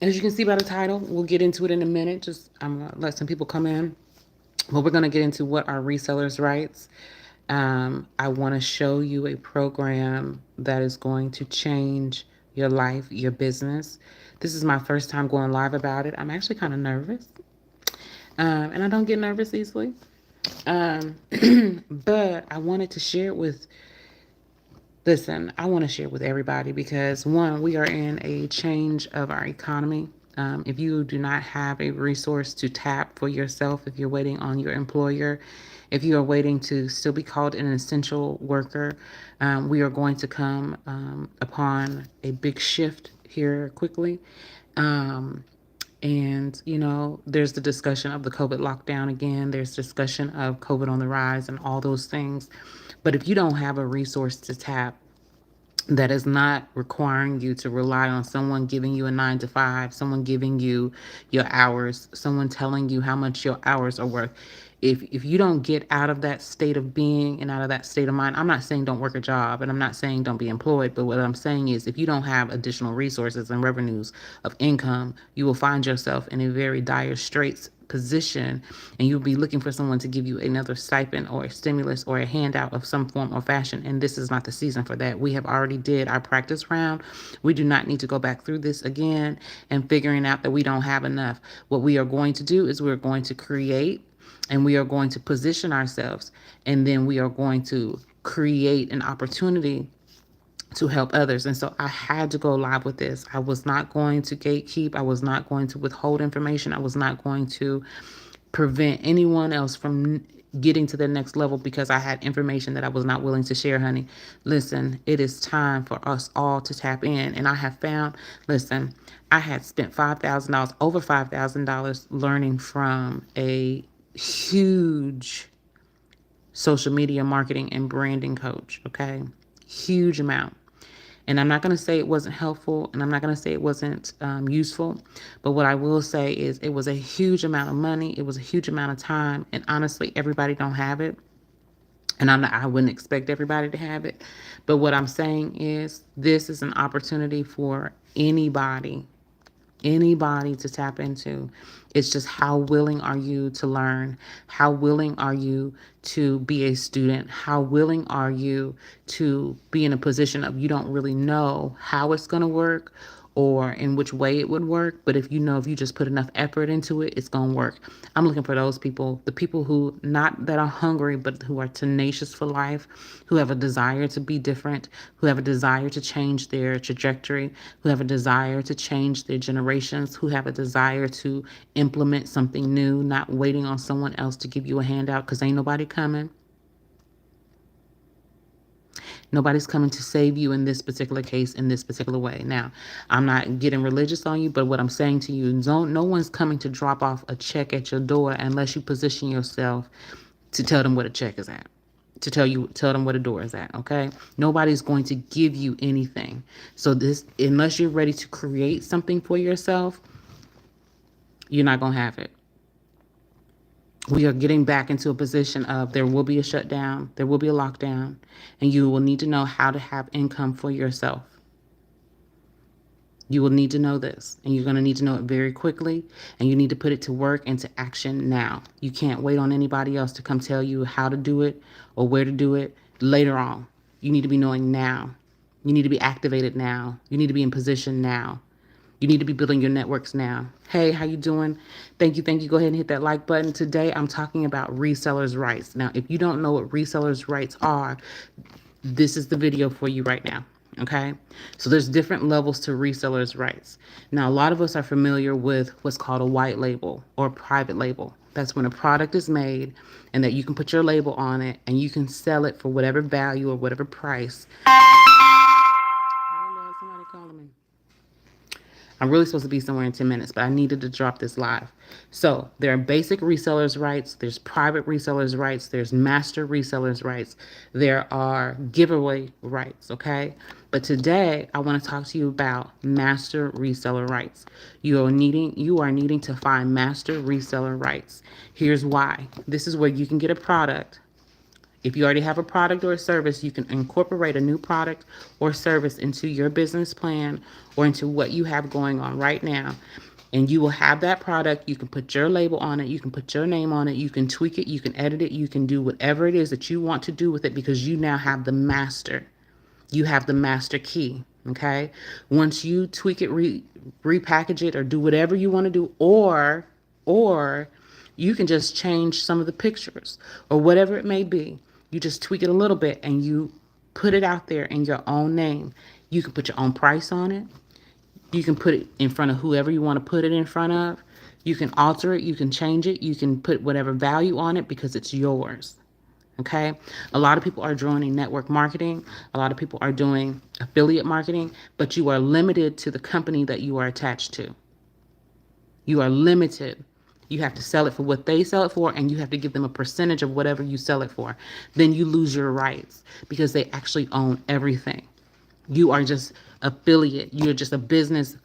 As you can see by the title, we'll get into it in a minute. Just I'm gonna let some people come in. But we're gonna get into what are resellers' rights. I want to show you a program that is going to change your life, your business. This is my first time going live about it. I'm actually kind of nervous, and I don't get nervous easily. Um, but I wanted to share it with Listen, I want to share with everybody because one, we are in a change of our economy. If you do not have a resource to tap for yourself, if you're waiting on your employer, if you are waiting to still be called an essential worker, we are going to come upon a big shift here quickly. Um, and, there's the discussion of the COVID lockdown again. There's discussion of COVID on the rise and all those things. But if you don't have a resource to tap, that is not requiring you to rely on someone giving you a 9 to 5, someone giving you your hours, someone telling you how much your hours are worth. If you don't get out of that state of being and out of that state of mind, I'm not saying don't work a job and I'm not saying don't be employed, but what I'm saying is if you don't have additional resources and revenues of income, you will find yourself in a very dire straits position, and you'll be looking for someone to give you another stipend or a stimulus or a handout of some form or fashion, and this is not the season for that. We have already did our practice round. We do not need to go back through this again and figuring out that we don't have enough. What we are going to do is we're going to create and we are going to position ourselves, and then we are going to create an opportunity to help others. And so I had to go live with this. I was not going to gatekeep. I was not going to withhold information. I was not going to prevent anyone else from getting to the next level because I had information that I was not willing to share, honey. Listen, it is time for us all to tap in. And I have found, listen, I had spent $5,000, over $5,000 learning from a huge social media marketing and branding coach, okay? Huge amount. And I'm not going to say it wasn't helpful and I'm not going to say it wasn't useful. But what I will say is it was a huge amount of money. It was a huge amount of time. And honestly, everybody don't have it. And I wouldn't expect everybody to have it. But what I'm saying is this is an opportunity for anybody to tap into. It's just how willing are you to learn? How willing are you to be a student? How willing are you to be in a position of you don't really know how it's going to work or in which way it would work, but if you know if you just put enough effort into it, it's going to work. I'm looking for those people, the people who not that are hungry, but who are tenacious for life, who have a desire to be different, who have a desire to change their trajectory, who have a desire to change their generations, who have a desire to implement something new, not waiting on someone else to give you a handout because ain't nobody coming. Nobody's coming to save you in this particular case, in this particular way. Now, I'm not getting religious on you, but what I'm saying to you, no one's coming to drop off a check at your door unless you position yourself to tell them what a check is at, tell them what a door is at, okay? Nobody's going to give you anything. So this, unless you're ready to create something for yourself, you're not going to have it. We are getting back into a position of there will be a shutdown, there will be a lockdown, and you will need to know how to have income for yourself. You will need to know this, and you're going to need to know it very quickly, and you need to put it to work into action now. You can't wait on anybody else to come tell you how to do it or where to do it later on. You need to be knowing now. You need to be activated now. You need to be in position now. You need to be building your networks now. Hey, how you doing? Thank you. Go ahead and hit that like button. Today, I'm talking about resellers' rights. Now, if you don't know what resellers' rights are, this is the video for you right now. Okay, so there's different levels to resellers' rights. Now, a lot of us are familiar with what's called a white label or private label. That's when a product is made and that you can put your label on it and you can sell it for whatever value or whatever price. Oh, Lord, somebody calling me. I'm really supposed to be somewhere in 10 minutes, but I needed to drop this live. So there are basic resellers' rights, there's private resellers' rights, there's master resellers' rights, there are giveaway rights, okay? But today I want to talk to you about master reseller rights. You are needing to find master reseller rights. Here's why. This is where you can get a product If you already have a product or a service, you can incorporate a new product or service into your business plan or into what you have going on right now. And you will have that product. You can put your label on it. You can put your name on it. You can tweak it. You can edit it. You can do whatever it is that you want to do with it because you now have the master. You have the master key. Okay. Once you tweak it, repackage it, or do whatever you want to do, or you can just change some of the pictures or whatever it may be. You just tweak it a little bit and you put it out there in your own name. You can put your own price on it. You can put it in front of whoever you want to put it in front of. You can alter it. You can change it. You can put whatever value on it because it's yours. Okay. A lot of people are joining network marketing. A lot of people are doing affiliate marketing, but you are limited to the company that you are attached to. You are limited. You have to sell it for what they sell it for, and you have to give them a percentage of whatever you sell it for. Then you lose your rights because they actually own everything. You are just affiliate. You're just a business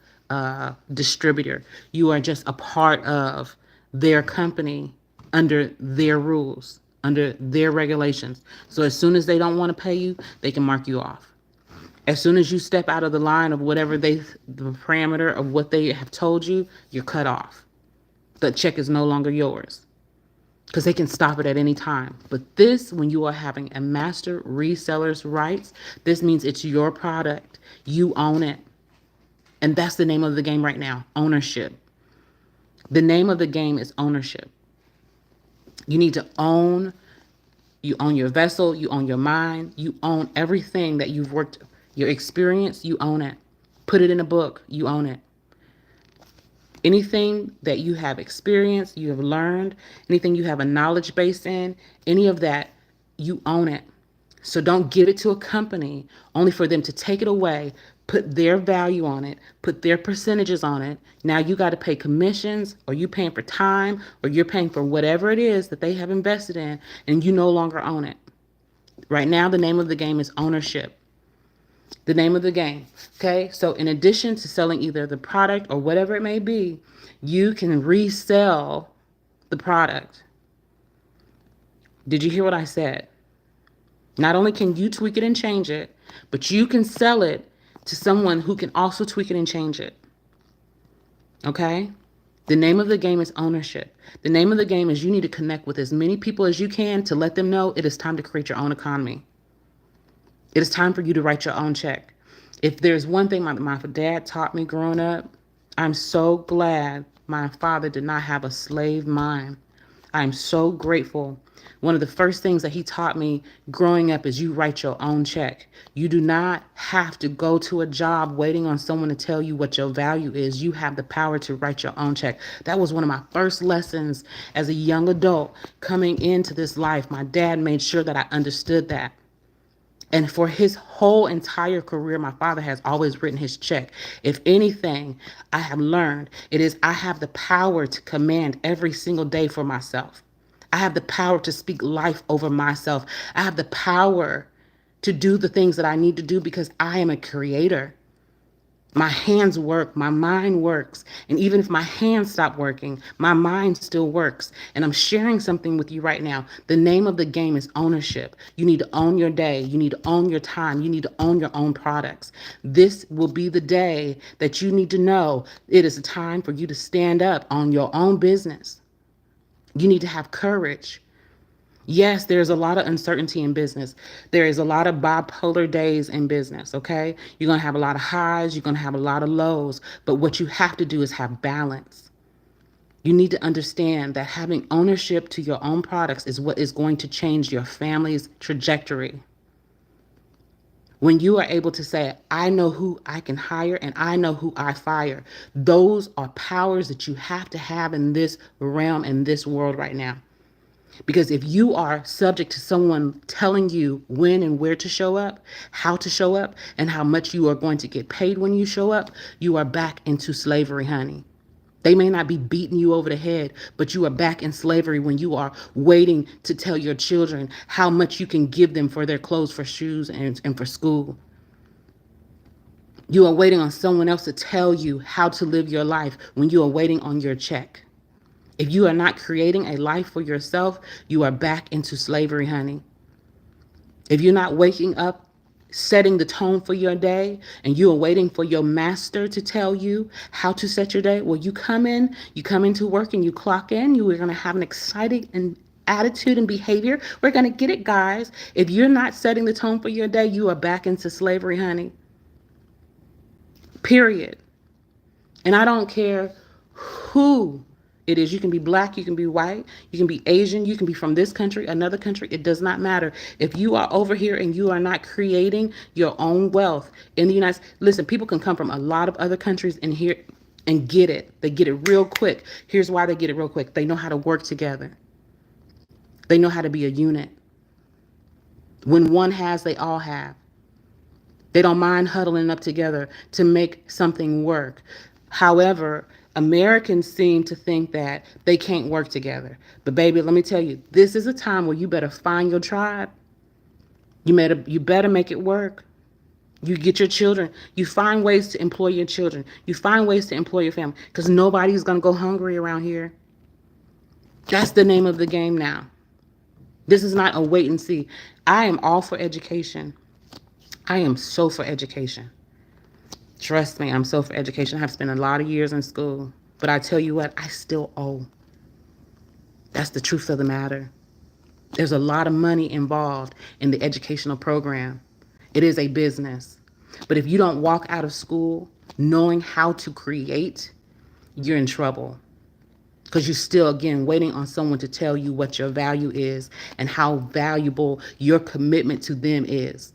distributor. You are just a part of their company under their rules, under their regulations. So as soon as they don't want to pay you, they can mark you off. As soon as you step out of the line of whatever the parameter of what they have told you, you're cut off. The check is no longer yours because they can stop it at any time. But this, when you are having a master reseller's rights, this means it's your product. You own it. And that's the name of the game right now, ownership. The name of the game is ownership. You need to own. You own your vessel. You own your mind. You own everything that you've worked, your experience, you own it. Put it in a book. You own it. Anything that you have experienced, you have learned, anything you have a knowledge base in, any of that, you own it. So don't give it to a company only for them to take it away, put their value on it, put their percentages on it. Now you got to pay commissions, or you paying for time, or you're paying for whatever it is that they have invested in, and you no longer own it. Right now, the name of the game is ownership. The name of the game. Okay. So in addition to selling either the product or whatever it may be, you can resell the product. Did you hear what I said? Not only can you tweak it and change it, but you can sell it to someone who can also tweak it and change it. Okay. The name of the game is ownership. The name of the game is you need to connect with as many people as you can to let them know it is time to create your own economy. It is time for you to write your own check. If there's one thing my dad taught me growing up, I'm so glad my father did not have a slave mind. I'm so grateful. One of the first things that he taught me growing up is you write your own check. You do not have to go to a job waiting on someone to tell you what your value is. You have the power to write your own check. That was one of my first lessons as a young adult coming into this life. My dad made sure that I understood that. And for his whole entire career, my father has always written his check. If anything, I have learned, it is I have the power to command every single day for myself. I have the power to speak life over myself. I have the power to do the things that I need to do because I am a creator. My hands work, my mind works. And even if my hands stop working, my mind still works. And I'm sharing something with you right now. The name of the game is ownership. You need to own your day. You need to own your time. You need to own your own products. This will be the day that you need to know it is a time for you to stand up on your own business. You need to have courage. Yes, there's a lot of uncertainty in business. There is a lot of bipolar days in business, okay? You're going to have a lot of highs. You're going to have a lot of lows. But what you have to do is have balance. You need to understand that having ownership to your own products is what is going to change your family's trajectory. When you are able to say, I know who I can hire and I know who I fire, those are powers that you have to have in this realm, in this world right now. Because if you are subject to someone telling you when and where to show up, how to show up, and how much you are going to get paid when you show up, you are back into slavery, honey. They may not be beating you over the head, but you are back in slavery when you are waiting to tell your children how much you can give them for their clothes, for shoes, and for school. You are waiting on someone else to tell you how to live your life when you are waiting on your check. If you are not creating a life for yourself, you are back into slavery, honey. If you're not waking up, setting the tone for your day, and you are waiting for your master to tell you how to set your day, well, you come into work and you clock in, you are going to have an exciting and attitude and behavior. We're going to get it, guys. If you're not setting the tone for your day, you are back into slavery, honey. Period. And I don't care who it is. You can be black, you can be white, you can be Asian, you can be from this country, another country. It does not matter. If you are over here and you are not creating your own wealth in the United States, listen, people can come from a lot of other countries and here and get it. They get it real quick. Here's why they get it real quick. They know how to work together. They know how to be a unit. When one has, they all have. They don't mind huddling up together to make something work. However, Americans seem to think that they can't work together. But baby, let me tell you, this is a time where you better find your tribe. You better make it work. You get your children. You find ways to employ your children. You find ways to employ your family because nobody's going to go hungry around here. That's the name of the game now. This is not a wait and see. I am all for education. I am so for education. Trust me, I'm so for education. I have spent a lot of years in school. But I tell you what, I still owe. That's the truth of the matter. There's a lot of money involved in the educational program. It is a business. But if you don't walk out of school knowing how to create, you're in trouble. Because you're still, again, waiting on someone to tell you what your value is and how valuable your commitment to them is.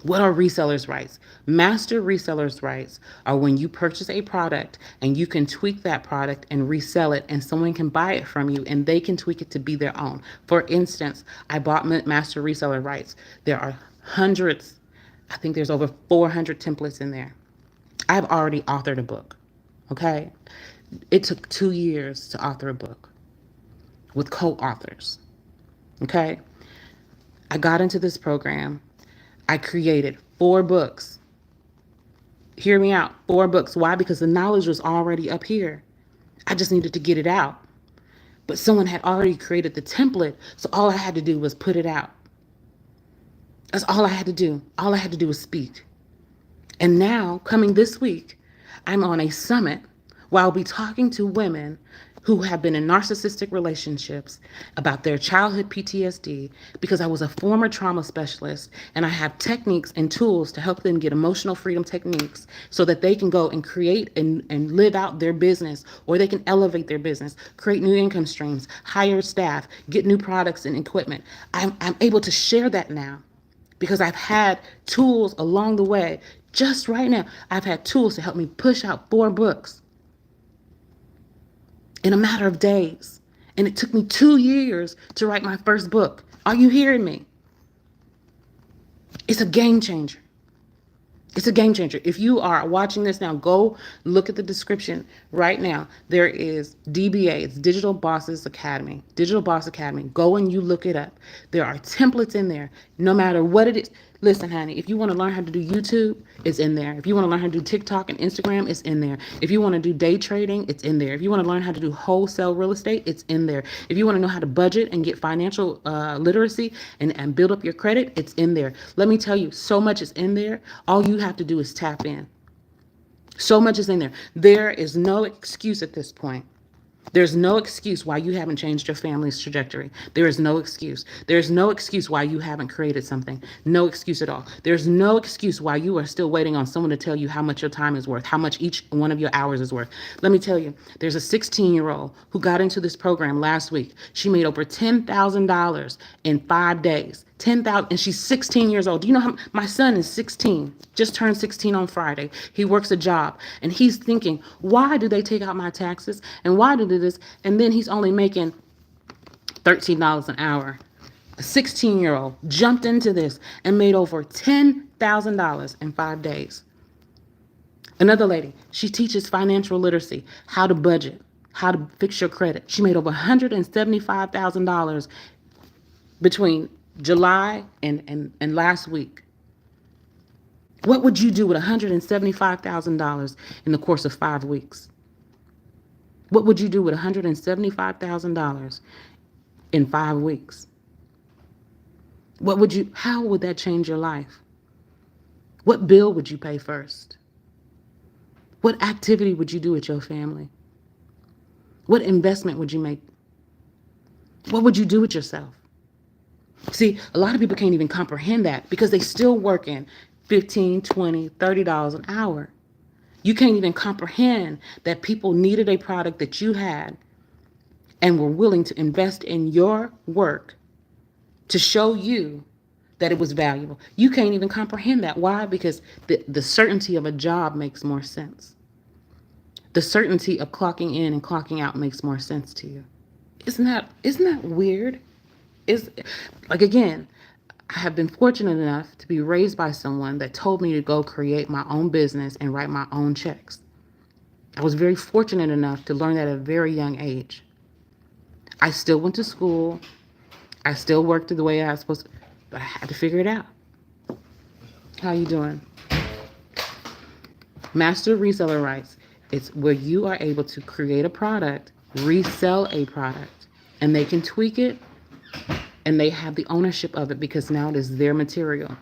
What are resellers' rights? Master resellers' rights are when you purchase a product and you can tweak that product and resell it, and someone can buy it from you and they can tweak it to be their own. For instance, I bought master reseller rights. There are hundreds, I think there's over 400 templates in there. I've already authored a book, okay? It took 2 years to author a book with co-authors, okay? I got into this program. I created 4 books. Hear me out. 4 books. Why? Because the knowledge was already up here. I just needed to get it out. But someone had already created the template, so all I had to do was put it out. That's all I had to do. All I had to do was speak. And now, coming this week, I'm on a summit where I'll be talking to women who have been in narcissistic relationships about their childhood PTSD, because I was a former trauma specialist and I have techniques and tools to help them get emotional freedom techniques so that they can go and create and live out their business, or they can elevate their business, create new income streams, hire staff, get new products and equipment. I'm able to share that now because I've had tools along the way. Just right now, I've had tools to help me push out 4 books in a matter of days. And it took me 2 years to write my first book. Are you hearing me? It's a game changer. It's a game changer. If you are watching this now, go look at the description right now. There is DBA, it's Digital Bosses Academy, Digital Boss Academy. Go and you look it up. There are templates in there, no matter what it is. Listen, honey, if you want to learn how to do YouTube, it's in there. If you want to learn how to do TikTok and Instagram, it's in there. If you want to do day trading, it's in there. If you want to learn how to do wholesale real estate, it's in there. If you want to know how to budget and get financial literacy and build up your credit, it's in there. Let me tell you, so much is in there. All you have to do is tap in. So much is in there. There is no excuse at this point. There's no excuse why you haven't changed your family's trajectory. There is no excuse. There's no excuse why you haven't created something. No excuse at all. There's no excuse why you are still waiting on someone to tell you how much your time is worth, how much each one of your hours is worth. Let me tell you, there's a 16-year-old who got into this program last week. She made over $10,000 in 5 days. 10,000, and she's 16 years old. Do you know how my son is 16, just turned 16 on Friday. He works a job and he's thinking, why do they take out my taxes? And why do they do this? And then he's only making $13 an hour. A 16-year-old jumped into this and made over $10,000 in 5 days. Another lady, she teaches financial literacy, how to budget, how to fix your credit. She made over $175,000 between July and last week. What would you do with $175,000 in the course of 5 weeks? What would you do with $175,000 in 5 weeks? How would that change your life? What bill would you pay first? What activity would you do with your family? What investment would you make? What would you do with yourself? See, a lot of people can't even comprehend that because they still working 15, 20, $30 an hour. You can't even comprehend that people needed a product that you had and were willing to invest in your work to show you that it was valuable. You can't even comprehend that. Why? Because the certainty of a job makes more sense. The certainty of clocking in and clocking out makes more sense to you. Isn't that weird? Is like again, I have been fortunate enough to be raised by someone that told me to go create my own business and write my own checks. I was very fortunate enough to learn that at a very young age. I still went to school. I still worked the way I was supposed to, but I had to figure it out. How you doing? Master reseller rights. It's where you are able to create a product, resell a product, and they can tweak it and they have the ownership of it because now it is their material.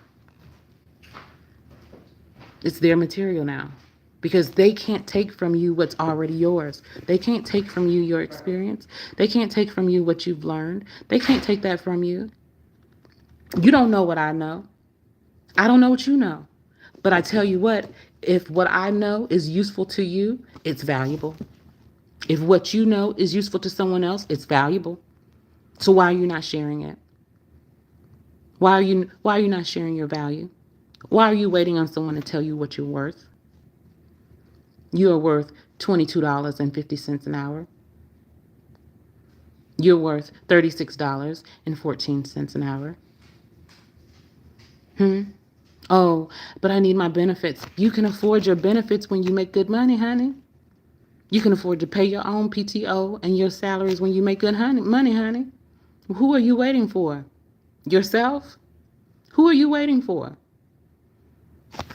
It's their material now because they can't take from you what's already yours. They can't take from you your experience. They can't take from you what you've learned. They can't take that from you. You don't know what I know. I don't know what you know. But I tell you what, if what I know is useful to you, it's valuable. If what you know is useful to someone else, it's valuable. So why are you not sharing it? Why are you not sharing your value? Why are you waiting on someone to tell you what you're worth? You are worth $22.50 an hour. You're worth $36.14 an hour. Oh, but I need my benefits. You can afford your benefits when you make good money, honey. You can afford to pay your own PTO and your salaries when you make good money, honey. Who are you waiting for? Yourself? Who are you waiting for?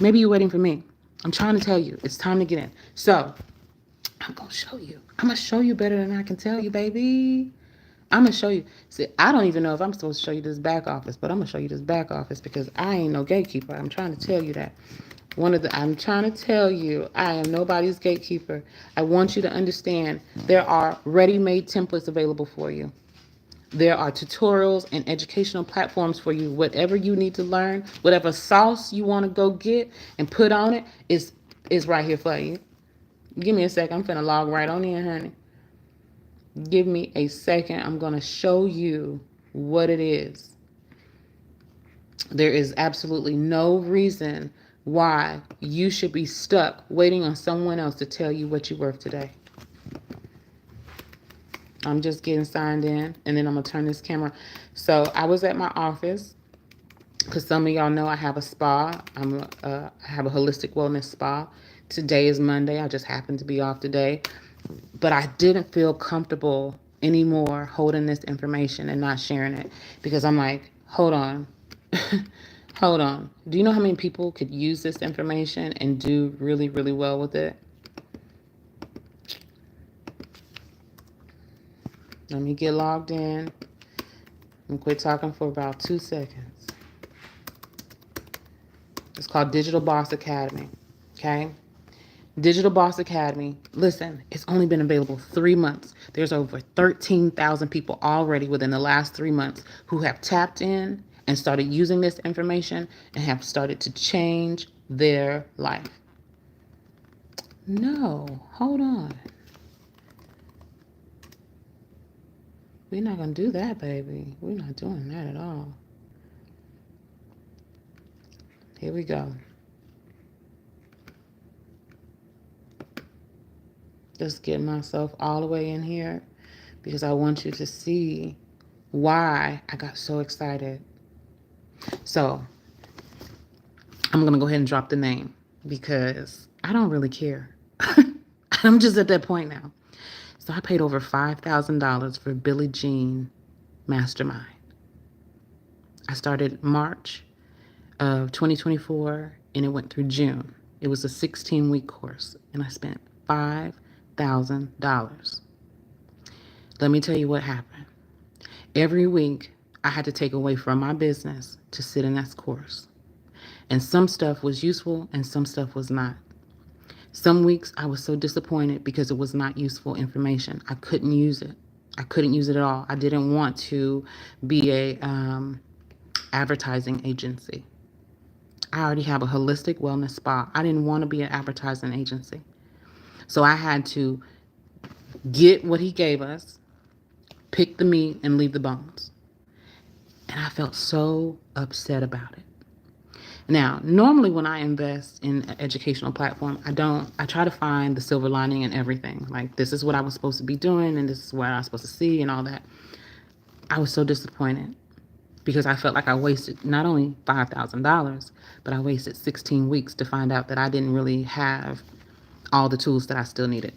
Maybe you're waiting for me. I'm trying to tell you, it's time to get in. So, I'm going to show you. I'm going to show you better than I can tell you, baby. I'm going to show you. See, I don't even know if I'm supposed to show you this back office, but I'm going to show you this back office because I ain't no gatekeeper. I'm trying to tell you that. I'm trying to tell you, I am nobody's gatekeeper. I want you to understand there are ready-made templates available for you. There are tutorials and educational platforms for you. Whatever you need to learn, whatever sauce you want to go get and put on it is right here for you. Give me a second. I'm finna log right on in, honey. Give me a second. I'm going to show you what it is. There is absolutely no reason why you should be stuck waiting on someone else to tell you what you're worth today. I'm just getting signed in, and then I'm going to turn this camera. So I was at my office because some of y'all know I have a spa. I have a holistic wellness spa. Today is Monday. I just happened to be off today. But I didn't feel comfortable anymore holding this information and not sharing it because I'm like, hold on. Hold on. Do you know how many people could use this information and do really, really well with it? Let me get logged in and quit talking for about 2 seconds. It's called Digital Boss Academy. Okay? Digital Boss Academy. Listen, it's only been available 3 months. There's over 13,000 people already within the last 3 months who have tapped in and started using this information and have started to change their life. No, hold on. We're not going to do that, baby. We're not doing that at all. Here we go. Just get myself all the way in here because I want you to see why I got so excited. So I'm going to go ahead and drop the name because I don't really care. I'm just at that point now. So I paid over $5,000 for Billie Jean Mastermind. I started March of 2024 and it went through June. It was a 16-week course and I spent $5,000. Let me tell you what happened. Every week I had to take away from my business to sit in that course. And some stuff was useful and some stuff was not. Some weeks I was so disappointed because it was not useful information. I couldn't use it. I couldn't use it at all. I didn't want to be a advertising agency. I already have a holistic wellness spa. I didn't want to be an advertising agency. So I had to get what he gave us, pick the meat and leave the bones. And I felt so upset about it. Now, normally when I invest in an educational platform, I try to find the silver lining in everything. Like, this is what I was supposed to be doing and this is what I was supposed to see and all that. I was so disappointed because I felt like I wasted not only $5,000, but I wasted 16 weeks to find out that I didn't really have all the tools that I still needed.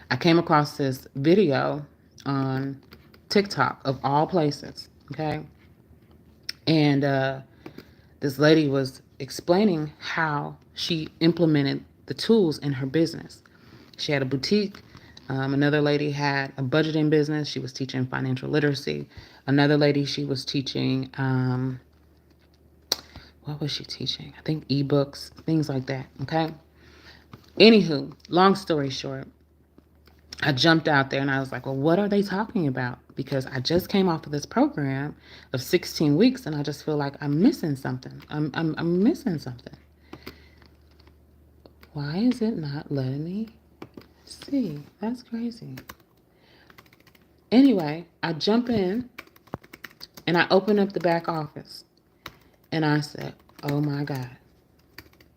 I came across this video on TikTok of all places, okay? And this lady was explaining how she implemented the tools in her business. She had a boutique. Another lady had a budgeting business. She was teaching financial literacy. Another lady, she was teaching, what was she teaching? I think ebooks, things like that, okay? Anywho, long story short, I jumped out there and I was like, well, what are they talking about? Because I just came off of this program of 16 weeks and I just feel like I'm missing something. I'm missing something. Why is it not letting me see? That's crazy. Anyway, I jump in and I open up the back office and I said, oh my God,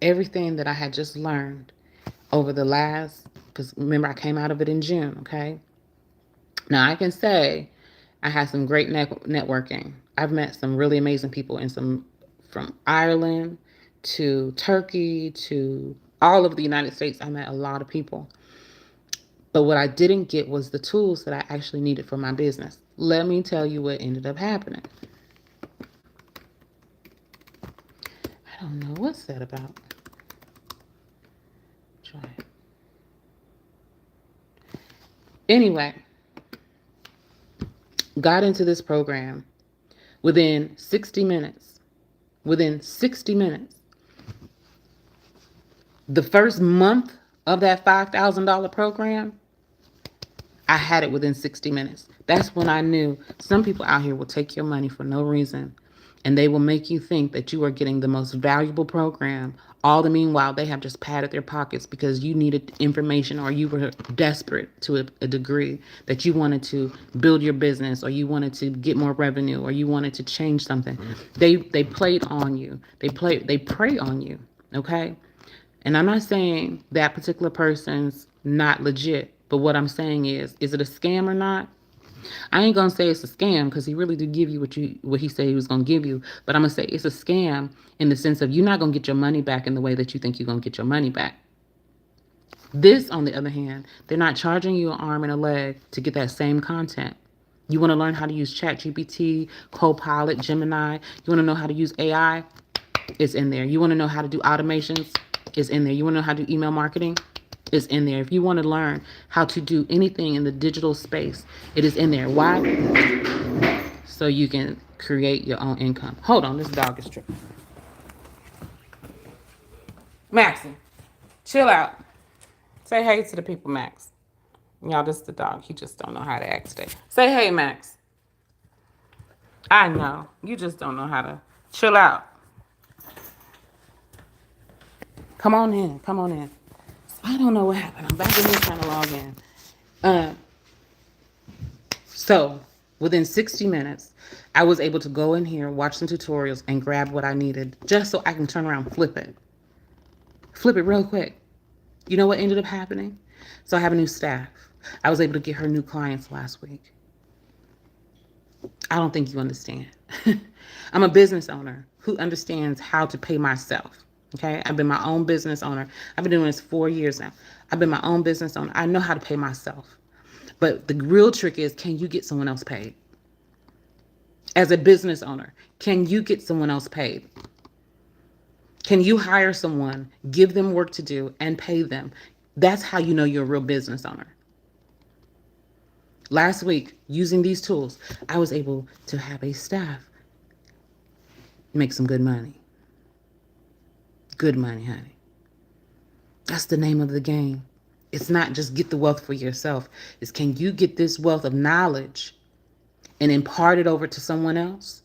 everything that I had just learned over the last, because remember I came out of it in June, okay? Now I can say I had some great networking. I've met some really amazing people from Ireland to Turkey to all of the United States. I met a lot of people. But what I didn't get was the tools that I actually needed for my business. Let me tell you what ended up happening. I don't know what's that about. Try it. Anyway, got into this program within 60 minutes. Within 60 minutes. The first month of that $5,000 program, I had it within 60 minutes. That's when I knew some people out here will take your money for no reason. And they will make you think that you are getting the most valuable program. All the meanwhile, they have just padded their pockets because you needed information or you were desperate to a degree that you wanted to build your business or you wanted to get more revenue or you wanted to change something. They played on you. They prey on you. Okay? And I'm not saying that particular person's not legit, but what I'm saying is it a scam or not? I ain't gonna say it's a scam because he really did give you what he said he was gonna give you, but I'm gonna say it's a scam in the sense of you're not gonna get your money back in the way that you think you're gonna get your money back. This, on the other hand, they're not charging you an arm and a leg to get that same content. You want to learn how to use ChatGPT, Copilot, Gemini. You want to know how to use AI? It's in there. You want to know how to do automations? It's in there. You want to know how to do email marketing? It's in there. If you want to learn how to do anything in the digital space, it is in there. Why? So you can create your own income. Hold on, this dog is tripping. Maxie, chill out. Say hey to the people, Max. Y'all, this is the dog. He just don't know how to act today. Say hey, Max. I know. You just don't know how to chill out. Come on in. Come on in. I don't know what happened. I'm back in here trying to log in. So within 60 minutes, I was able to go in here, watch some tutorials, and grab what I needed just so I can turn around and flip it. Flip it real quick. You know what ended up happening? So I have a new staff. I was able to get her new clients last week. I don't think you understand. I'm a business owner who understands how to pay myself. Okay, I've been my own business owner. I've been doing this 4 years now. I've been my own business owner. I know how to pay myself. But the real trick is, can you get someone else paid? As a business owner, can you get someone else paid? Can you hire someone, give them work to do, and pay them? That's how you know you're a real business owner. Last week, using these tools, I was able to have a staff make some good money. Good money, honey. That's the name of the game. It's not just get the wealth for yourself. It's can you get this wealth of knowledge and impart it over to someone else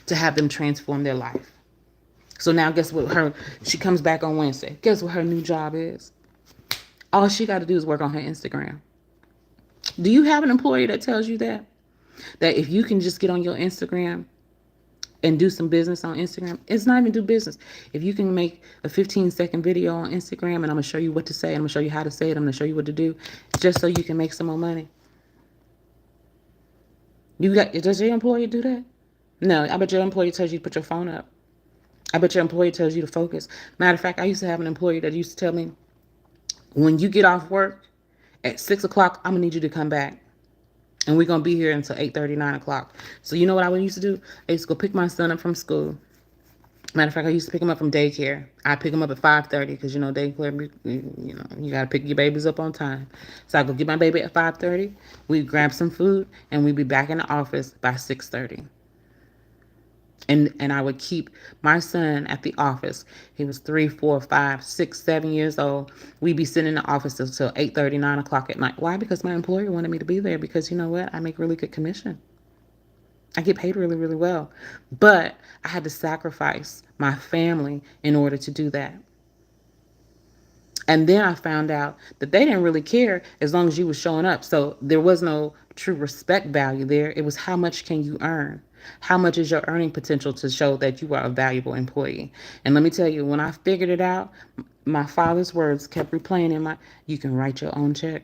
to have them transform their life. So now guess what she comes back on Wednesday. Guess what her new job is? All she got to do is work on her Instagram. Do you have an employee that tells you that? That if you can just get on your Instagram and do some business on Instagram, it's not even do business. If you can make a 15-second video on Instagram and I'm going to show you what to say, I'm going to show you how to say it, I'm going to show you what to do, just so you can make some more money. Does your employer do that? No, I bet your employer tells you to put your phone up. I bet your employer tells you to focus. Matter of fact, I used to have an employee that used to tell me, when you get off work at 6 o'clock, I'm going to need you to come back. And we're going to be here until 8:30, 9 o'clock. So you know what I used to do? I used to go pick my son up from school. Matter of fact, I used to pick him up from daycare. I pick him up at 5:30 because, daycare, you got to pick your babies up on time. So I go get my baby at 5:30. We'd grab some food, and we'd be back in the office by 6:30. And I would keep my son at the office. He was 3, 4, 5, 6, 7 years old. We'd be sitting in the office until 8:30, 9 o'clock at night. Why? Because my employer wanted me to be there because you know what? I make really good commission. I get paid really, really well. But I had to sacrifice my family in order to do that. And then I found out that they didn't really care as long as you was showing up. So there was no true respect value there. It was how much can you earn? How much is your earning potential to show that you are a valuable employee? And let me tell you, when I figured it out, my father's words kept replaying you can write your own check.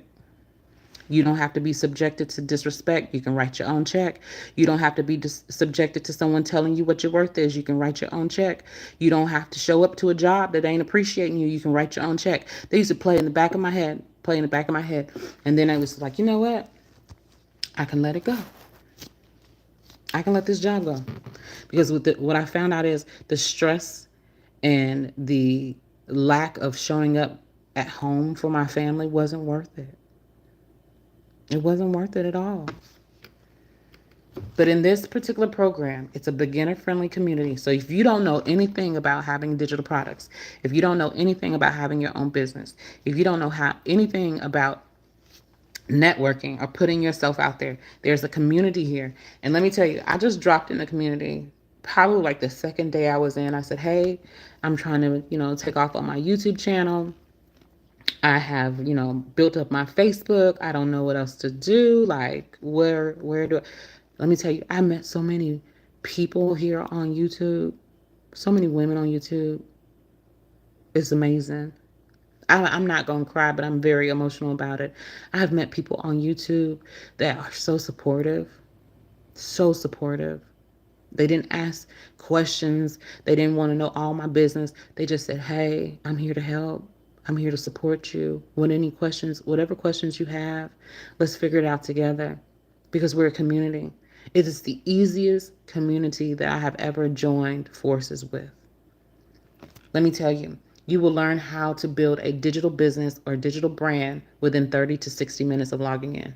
You don't have to be subjected to disrespect. You can write your own check. You don't have to be subjected to someone telling you what your worth is. You can write your own check. You don't have to show up to a job that ain't appreciating you. You can write your own check. They used to play in the back of my head. And then I was like, you know what? I can let it go. I can let this job go. Because what I found out is the stress and the lack of showing up at home for my family wasn't worth it. It wasn't worth it at all. But in this particular program, it's a beginner-friendly community. So if you don't know anything about having digital products, if you don't know anything about having your own business, if you don't know anything about networking or putting yourself out there, there's a community here. And let me tell you, I just dropped in the community probably like the second day I was in. I said, hey, I'm trying to, take off on my YouTube channel. I have, built up my Facebook. I don't know what else to do. Like, where do I... Let me tell you, I met so many people here on YouTube, so many women on YouTube. It's amazing. I'm not going to cry, but I'm very emotional about it. I have met people on YouTube that are so supportive, so supportive. They didn't ask questions. They didn't want to know all my business. They just said, hey, I'm here to help. I'm here to support you. Whatever questions you have, let's figure it out together because we're a community. It is the easiest community that I have ever joined forces with. Let me tell you, you will learn how to build a digital business or digital brand within 30 to 60 minutes of logging in.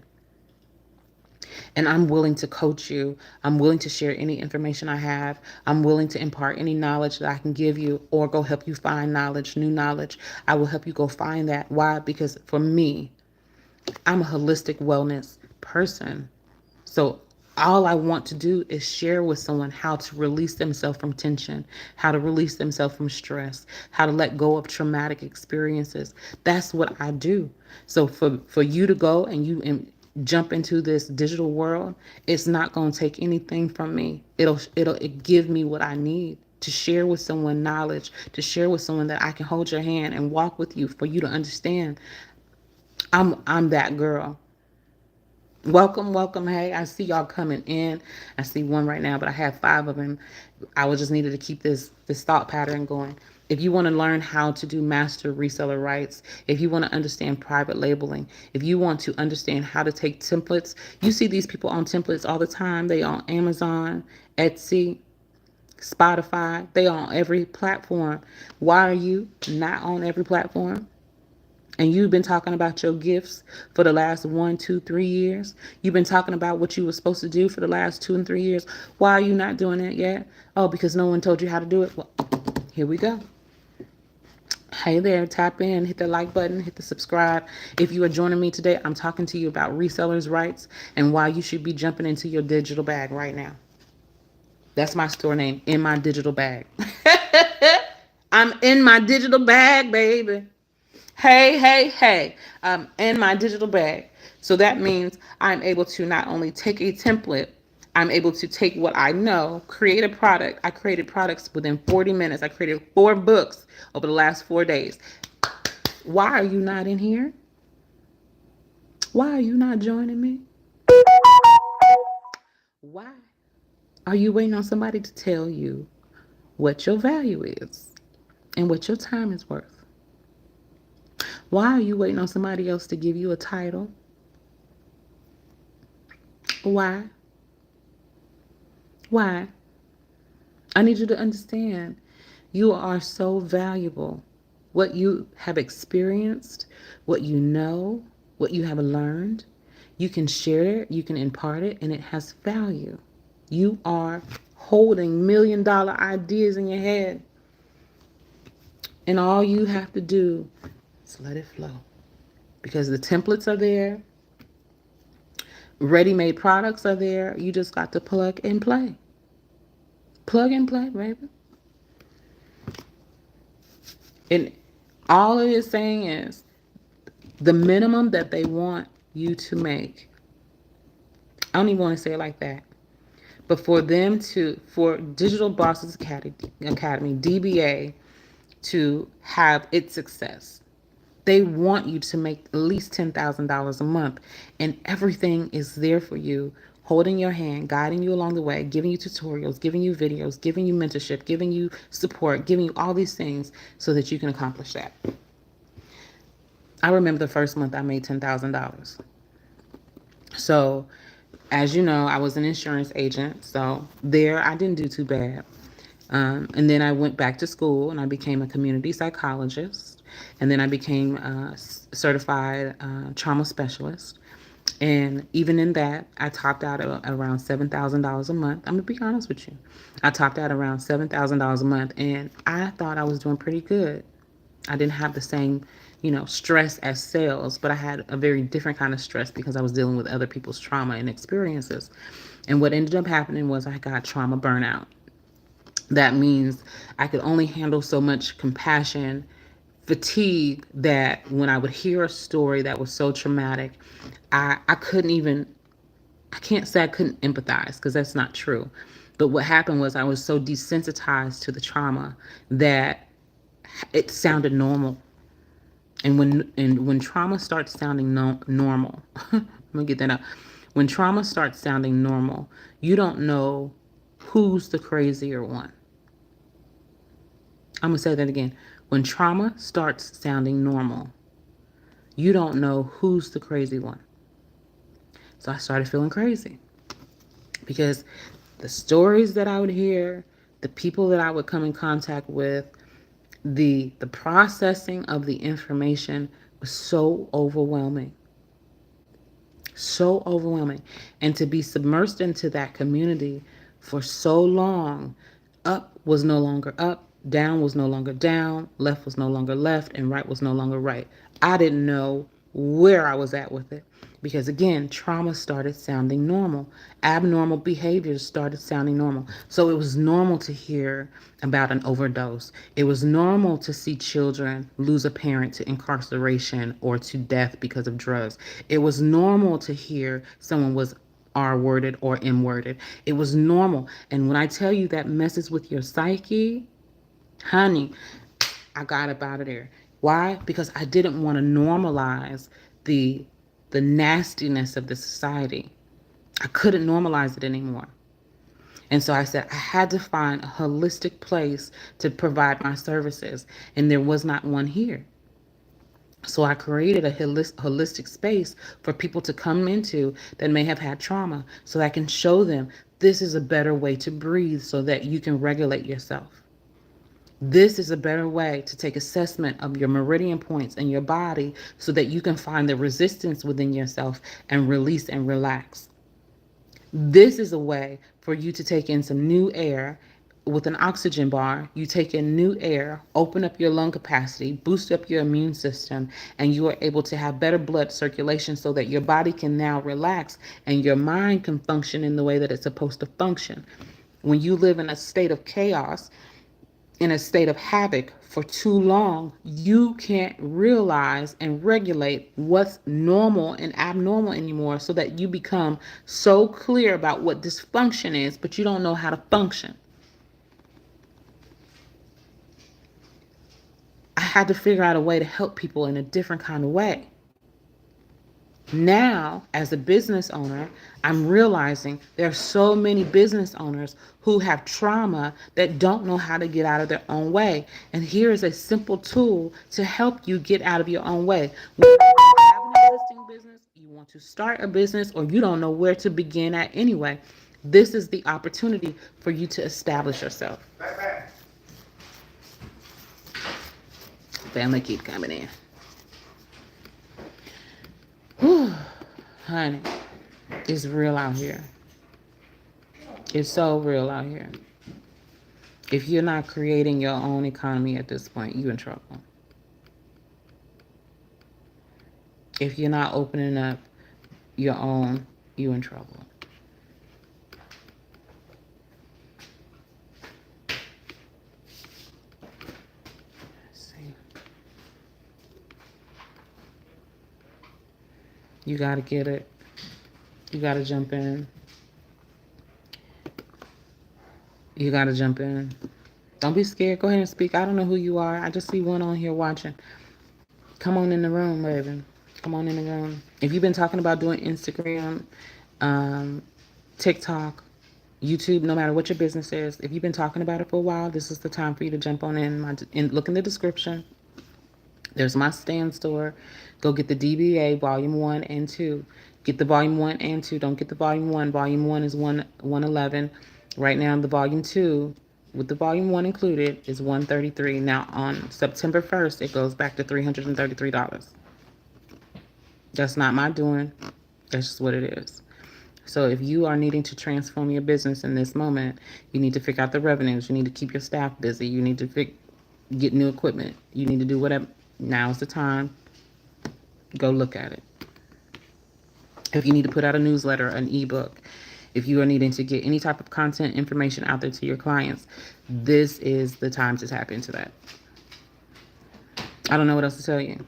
And I'm willing to coach you. I'm willing to share any information I have. I'm willing to impart any knowledge that I can give you or go help you find knowledge, new knowledge. I will help you go find that. Why? Because for me, I'm a holistic wellness person. So all I want to do is share with someone how to release themselves from tension, how to release themselves from stress, how to let go of traumatic experiences. That's what I do. So for you to go and jump into this digital world, it's not going to take anything from me. It'll give me what I need to share with someone knowledge, to share with someone that I can hold your hand and walk with you for you to understand. I'm that girl. Welcome, welcome. Hey, I see y'all coming in. I see one right now, but I have 5 of them. I was just needed to keep this thought pattern going. If you want to learn how to do master reseller rights, if you want to understand private labeling, if you want to understand how to take templates, you see these people on templates all the time. They on Amazon, Etsy, Spotify. They on every platform. Why are you not on every platform? And you've been talking about your gifts for the last 1, 2, 3 years. You've been talking about what you were supposed to do for the last 2 and 3 years. Why are you not doing it yet? Oh, because no one told you how to do it. Well, here we go. Hey there, tap in, hit the like button, hit the subscribe. If you are joining me today, I'm talking to you about resellers' rights and why you should be jumping into your digital bag right now. That's my store name, In My Digital Bag. I'm in my digital bag, baby. Hey, hey, hey. I'm in my digital bag. So that means I'm able to not only take a template, I'm able to take what I know, create a product. I created products within 40 minutes. I created 4 books over the last 4 days. Why are you not in here? Why are you not joining me? Why are you waiting on somebody to tell you what your value is and what your time is worth? Why are you waiting on somebody else to give you a title? Why? Why? I need you to understand you are so valuable. What you have experienced, what you know, what you have learned, you can share it, you can impart it, and it has value. You are holding $1 million ideas in your head, and all you have to do is let it flow because the templates are there, ready made products are there. You just got to plug and play. Plug and play, baby. And all it is saying is the minimum that they want you to make. I don't even want to say it like that. But for Digital Bosses Academy, DBA, to have its success, they want you to make at least $10,000 a month. And everything is there for you, holding your hand, guiding you along the way, giving you tutorials, giving you videos, giving you mentorship, giving you support, giving you all these things so that you can accomplish that. I remember the first month I made $10,000. So, as you know, I was an insurance agent. So, there I didn't do too bad. And then I went back to school and I became a community psychologist. And then I became a certified trauma specialist. And even in that, I topped out at around $7,000 a month. I'm going to be honest with you. I topped out around $7,000 a month. And I thought I was doing pretty good. I didn't have the same, stress as sales, but I had a very different kind of stress because I was dealing with other people's trauma and experiences. And what ended up happening was I got trauma burnout. That means I could only handle so much compassion, fatigue, that when I would hear a story that was so traumatic, I couldn't even, I can't say I couldn't empathize because that's not true. But what happened was I was so desensitized to the trauma that it sounded normal. And when trauma starts sounding normal, let me get that up. When trauma starts sounding normal, you don't know who's the crazier one. I'm going to say that again. When trauma starts sounding normal, you don't know who's the crazy one. So I started feeling crazy because the stories that I would hear, the people that I would come in contact with, the processing of the information was so overwhelming. So overwhelming. And to be submersed into that community for so long, up was no longer up, down was no longer down, left was no longer left, and right was no longer right. I didn't know where I was at with it because, again, trauma started sounding normal. Abnormal behaviors started sounding normal. So it was normal to hear about an overdose. It was normal to see children lose a parent to incarceration or to death because of drugs. It was normal to hear someone was R-worded or M-worded. It was normal. And when I tell you that messes with your psyche, honey, I got up out of there. Why? Because I didn't want to normalize the nastiness of the society. I couldn't normalize it anymore. And so I said I had to find a holistic place to provide my services, and there was not one here. So I created a holistic space for people to come into that may have had trauma so I can show them this is a better way to breathe so that you can regulate yourself. This is a better way to take assessment of your meridian points in your body so that you can find the resistance within yourself and release and relax. This is a way for you to take in some new air with an oxygen bar. You take in new air, open up your lung capacity, boost up your immune system, and you are able to have better blood circulation so that your body can now relax and your mind can function in the way that it's supposed to function. When you live in a state of chaos, in a state of havoc for too long, you can't realize and regulate what's normal and abnormal anymore, so that you become so clear about what dysfunction is, but you don't know how to function. I had to figure out a way to help people in a different kind of way. Now, as a business owner, I'm realizing there are so many business owners who have trauma that don't know how to get out of their own way. And here is a simple tool to help you get out of your own way. When you have an existing business, you want to start a business, or you don't know where to begin at anyway, this is the opportunity for you to establish yourself. Family keep coming in. Whew, honey, it's real out here. It's so real out here. If you're not creating your own economy at this point, you're in trouble. If you're not opening up your own, you're in trouble. Let's see. You got to get it. You got to jump in. You got to jump in. Don't be scared. Go ahead and speak. I don't know who you are. I just see one on here watching. Come on in the room, baby. Come on in the room. If you've been talking about doing Instagram, TikTok, YouTube, no matter what your business is, if you've been talking about it for a while, this is the time for you to jump on in. Look in the description. There's my stand store. Go get the DBA Volume 1 and 2. Get the Volume 1 and 2. Don't get the Volume 1. Volume 1 is 111. Right now, the Volume 2, with the Volume 1 included, is $133. Now, on September 1st, it goes back to $333. That's not my doing. That's just what it is. So if you are needing to transform your business in this moment, you need to figure out the revenues. You need to keep your staff busy. You need to get new equipment. You need to do whatever. Now's the time. Go look at it. If you need to put out a newsletter, an ebook, if you are needing to get any type of content information out there to your clients, this is the time to tap into that. I don't know what else to tell you.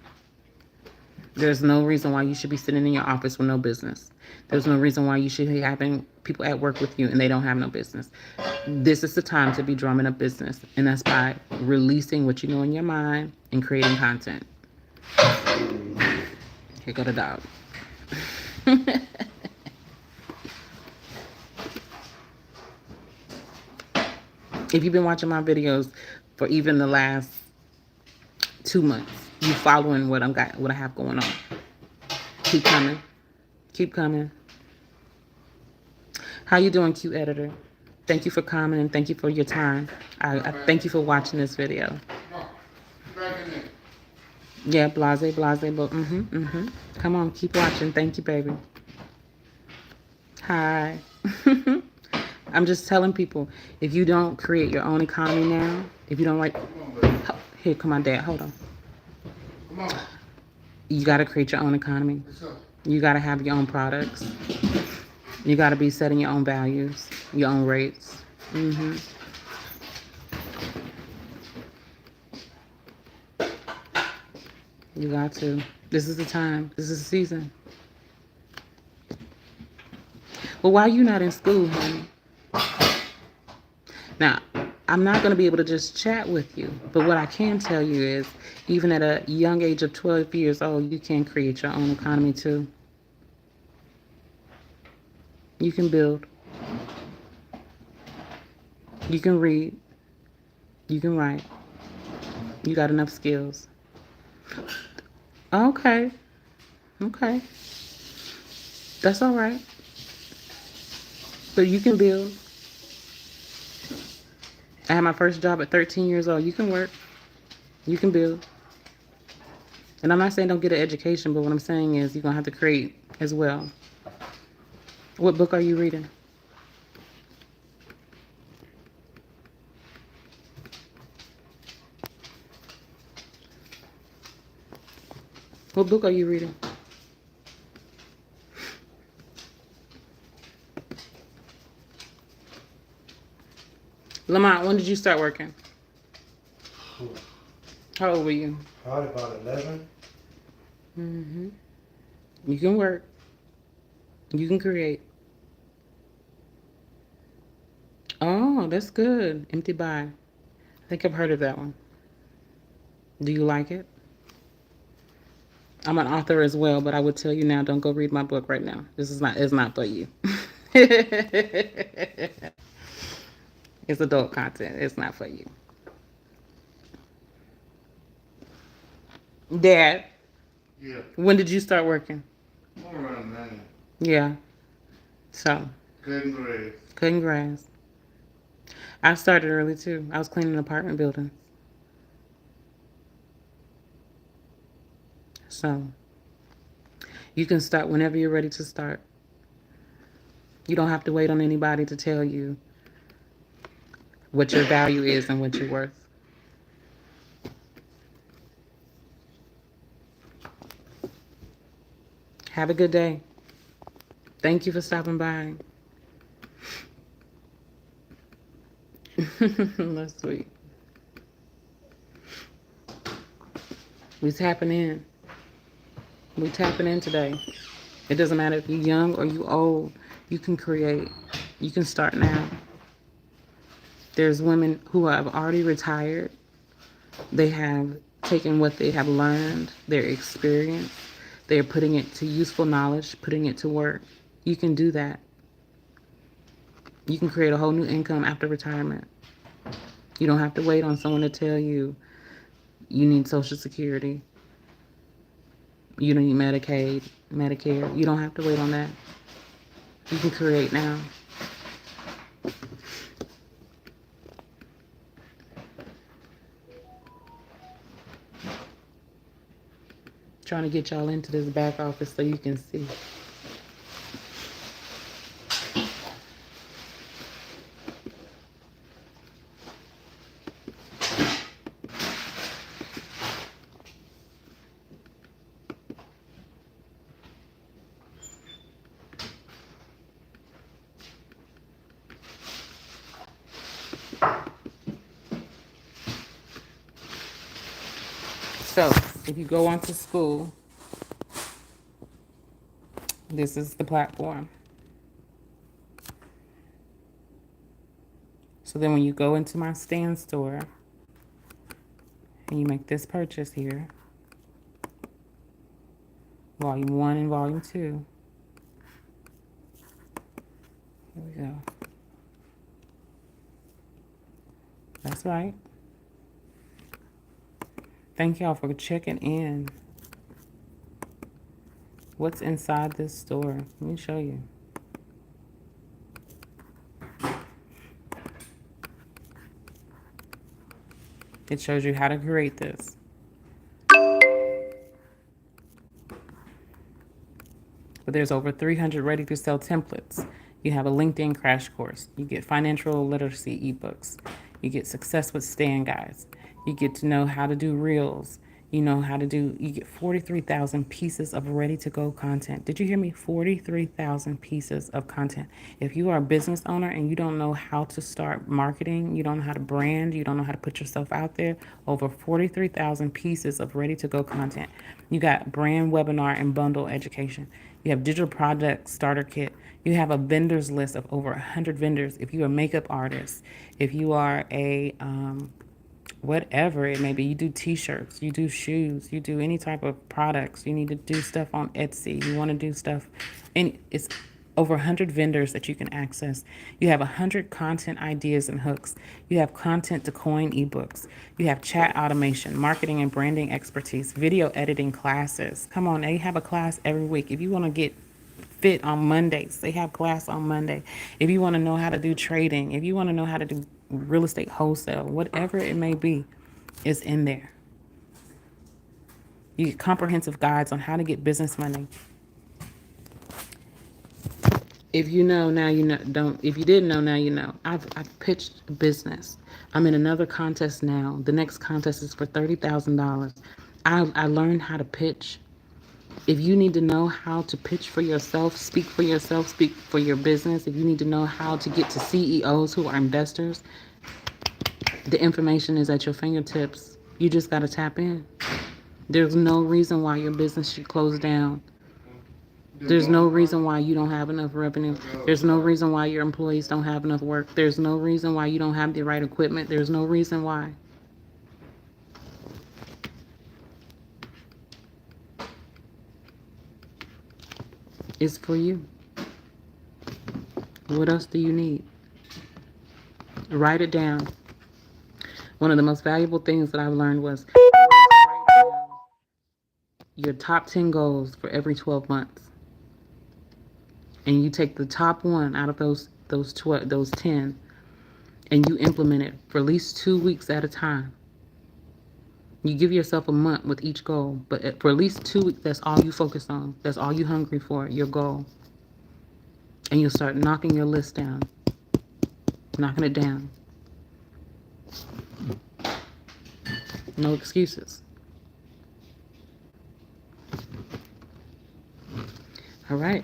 There's no reason why you should be sitting in your office with no business. There's no reason why you should be having people at work with you and they don't have no business. This is the time to be drumming up business, and that's by releasing what you know in your mind and creating content. Here go the dog. If you've been watching my videos for even the last 2 months, you following what I have going on. Keep coming. Keep coming. How you doing, cute editor? Thank you for coming and thank you for your time. I thank you for watching this video. Yeah, blase, but Come on, keep watching. Thank you, baby. Hi. I'm just telling people, if you don't create your own economy now, if you don't like, here, come on, Dad, hold on. You got to create your own economy. You got to have your own products. You got to be setting your own values, your own rates. You got to. This is the time. This is the season. Well, why are you not in school, honey? Now, I'm not going to be able to just chat with you, but what I can tell you is, even at a young age of 12 years old, you can create your own economy too. You can build. You can read. You can write. You got enough skills. Okay. That's all right. But you can build. I had my first job at 13 years old. You can work, you can build. And I'm not saying don't get an education, but what I'm saying is you're going to have to create as well. What book are you reading? What book are you reading? Lamont, when did you start working? How old were you? Probably about 11. Hmm. You can work. You can create. Oh, that's good. Empty Buy. I think I've heard of that one. Do you like it? I'm an author as well, but I would tell you now, don't go read my book right now. This is not, it's not for you. It's adult content. It's not for you. Dad, Yeah. when did you start working? I'm around 9. Yeah. So, Cutting grass. cutting grass. I started early too. I was cleaning apartment buildings. So, you can start whenever you're ready to start. You don't have to wait on anybody to tell you what your value is and what you're worth. Have a good day. Thank you for stopping by. That's sweet. We tapping in. We tapping in today. It doesn't matter if you're young or you old. You can create. You can start now. There's women who have already retired. They have taken what they have learned, their experience. They're putting it to useful knowledge, putting it to work. You can do that. You can create a whole new income after retirement. You don't have to wait on someone to tell you you need Social Security. You don't need Medicaid, Medicare. You don't have to wait on that. You can create now. Trying to get y'all into this back office so you can see. So, if you go onto school, this is the platform. So then when you go into my stand store and you make this purchase here, volume 1 and volume 2. Here we go. That's right. Thank y'all for checking in. What's inside this store? Let me show you. It shows you how to create this. But there's over 300 ready to sell templates. You have a LinkedIn crash course. You get financial literacy ebooks. You get success with stand guides. You get to know how to do reels. You get 43,000 pieces of ready to go content. Did you hear me? 43,000 pieces of content. If you are a business owner and you don't know how to start marketing, you don't know how to brand, you don't know how to put yourself out there, over 43,000 pieces of ready to go content. You got brand webinar and bundle education. You have digital product starter kit. You have a vendors list of over 100 vendors. If you're a makeup artist, if you are a whatever it may be, you do t-shirts, you do shoes, you do any type of products, you need to do stuff on Etsy, you want to do stuff, and it's over 100 vendors that you can access. You have 100 content ideas and hooks. You have content to coin ebooks. You have chat automation, marketing and branding expertise, video editing classes. Come on, they have a class every week. If you want to get fit on Mondays, they have class on Monday. If you want to know how to do trading, if you want to know how to do real estate wholesale, whatever it may be, is in there. You get comprehensive guides on how to get business money. If you know now, you know. Don't. If you didn't know now, you know. I've pitched a business. I'm in another contest now. The next contest is for $30,000. I learned how to pitch. If you need to know how to pitch for yourself, speak for your business. If you need to know how to get to CEOs who are investors, the information is at your fingertips. You just got to tap in. There's no reason why your business should close down. There's no reason why you don't have enough revenue. There's no reason why your employees don't have enough work. There's no reason why you don't have the right equipment. There's no reason why. It's for you. What else do you need? Write it down. One of the most valuable things that I've learned was write down your top 10 goals for every 12 months. And you take the top one out of those 10 and you implement it for at least 2 weeks at a time. You give yourself a month with each goal, but for at least 2 weeks, that's all you focus on. That's all you're hungry for, your goal. And you'll start knocking your list down, knocking it down. No excuses. All right.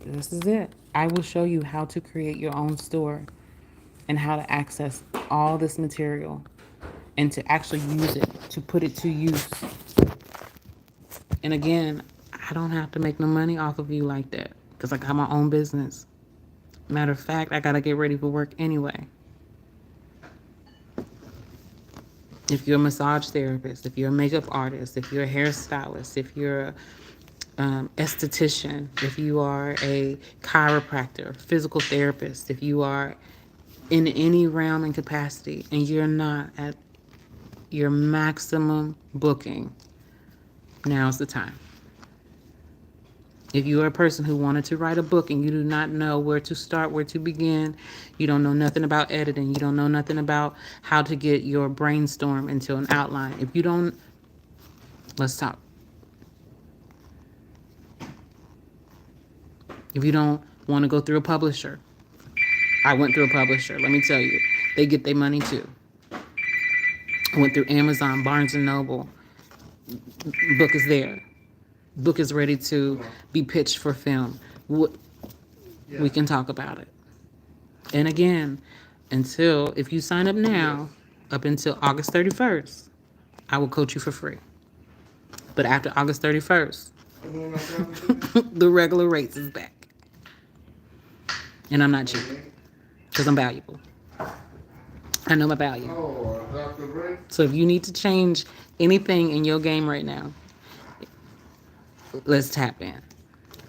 This is it. I will show you how to create your own store and how to access all this material and to actually use it, to put it to use. And again, I don't have to make no money off of you like that because I got my own business. Matter of fact, I got to get ready for work anyway. If you're a massage therapist, if you're a makeup artist, if you're a hairstylist, if you're a esthetician, if you are a chiropractor, physical therapist, if you are in any realm and capacity and you're not at your maximum booking, now's the time. If you are a person who wanted to write a book and you do not know where to start, where to begin, you don't know nothing about editing, you don't know nothing about how to get your brainstorm into an outline. If you don't, let's talk. If you don't want to go through a publisher, I went through a publisher. Let me tell you, they get their money too. I went through Amazon, Barnes and Noble. Book is there. Book is ready to be pitched for film. We can talk about it. And again, if you sign up now, up until August 31st, I will coach you for free. But after August 31st, the regular rates is back. And I'm not cheap because I'm valuable. I know my value. So if you need to change anything in your game right now, let's tap in.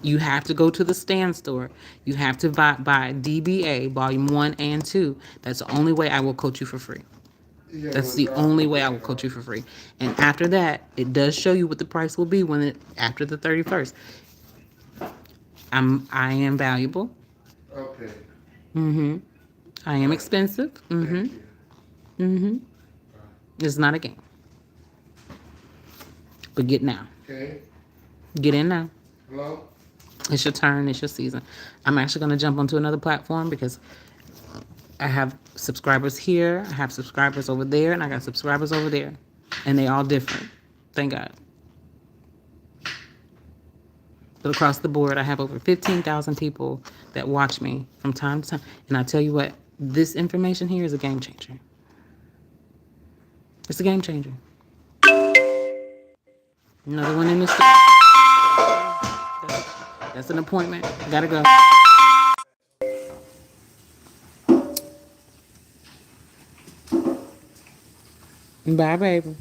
You have to go to the stand store. You have to buy DBA Volume 1 and 2. That's the only way I will coach you for free. That's the only way I will coach you for free. And after that, it does show you what the price will be after the 31st. I am valuable. Okay. I am expensive. It's not a game. But get now. Okay. Get in now. Hello? It's your turn. It's your season. I'm actually going to jump onto another platform because I have subscribers here, I have subscribers over there, and I got subscribers over there. And they all different. Thank God. But across the board, I have over 15,000 people that watch me from time to time. And I tell you what, this information here is a game changer. It's a game changer. Another one in the store. That's an appointment. I gotta go. Bye, baby.